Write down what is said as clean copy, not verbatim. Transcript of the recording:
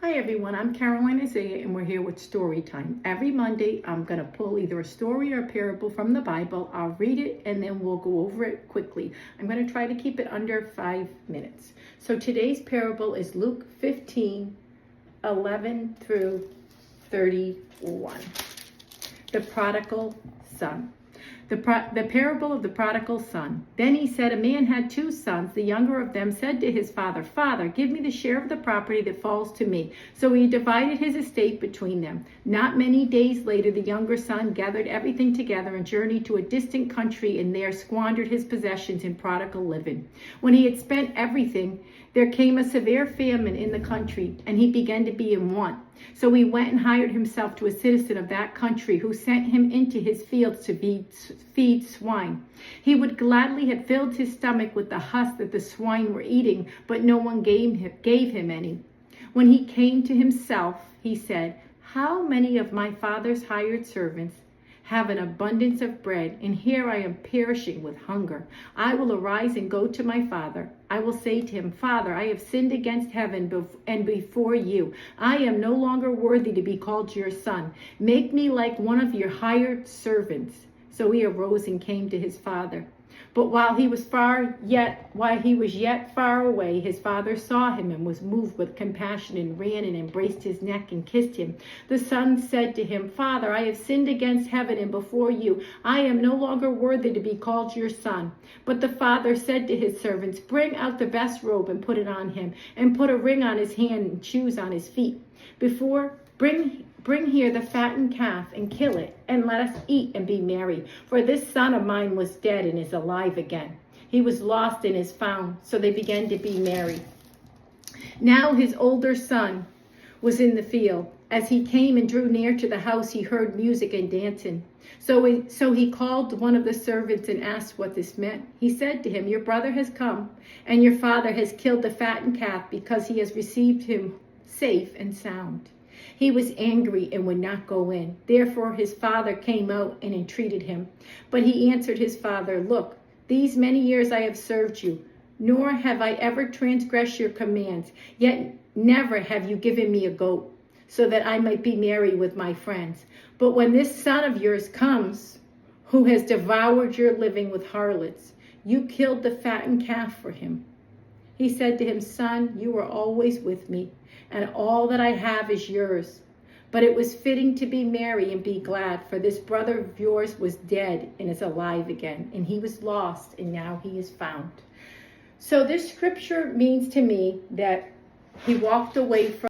Hi everyone, I'm Caroline Isaiah and we're here with Storytime. Every Monday I'm going to pull either a story or a parable from the Bible. I'll read it and then we'll go over it quickly. I'm going to try to keep it under 5 minutes. So today's parable is Luke 15:11 through 31. The Prodigal Son. The parable of the prodigal son. Then he said, a man had 2 sons. The younger of them said to his father, Father, give me the share of the property that falls to me. So he divided his estate between them. Not many days later, the younger son gathered everything together and journeyed to a distant country and there squandered his possessions in prodigal living. When he had spent everything, there came a severe famine in the country, and he began to be in want. So he went and hired himself to a citizen of that country, who sent him into his fields to feed swine. He would gladly have filled his stomach with the husk that the swine were eating, but no one gave him any. When he came to himself, he said, How many of my father's hired servants have an abundance of bread, and here I am perishing with hunger. I will arise and go to my father. I will say to him, Father, I have sinned against heaven and before you. I am no longer worthy to be called your son. Make me like one of your hired servants. So he arose and came to his father. But while he was yet far away, his father saw him and was moved with compassion and ran and embraced his neck and kissed him. The son said to him, Father, I have sinned against heaven and before you. I am no longer worthy to be called your son. But the father said to his servants, Bring out the best robe and put it on him, and put a ring on his hand and shoes on his feet. Bring here the fattened calf and kill it, and let us eat and be merry. For this son of mine was dead and is alive again. He was lost and is found. So they began to be merry. Now his older son was in the field. As he came and drew near to the house, he heard music and dancing. So he called one of the servants and asked what this meant. He said to him, Your brother has come, and your father has killed the fattened calf because he has received him safe and sound. He was angry and would not go in. Therefore his father came out and entreated him. But he answered his father, Look, these many years I have served you, nor have I ever transgressed your commands. Yet never have you given me a goat, so that I might be merry with my friends. But when this son of yours comes, who has devoured your living with harlots, you killed the fattened calf for him. He said to him, Son, you are always with me, and all that I have is yours. But it was fitting to be merry and be glad, for this brother of yours was dead and is alive again, and he was lost, and now he is found. So this scripture means to me that he walked away from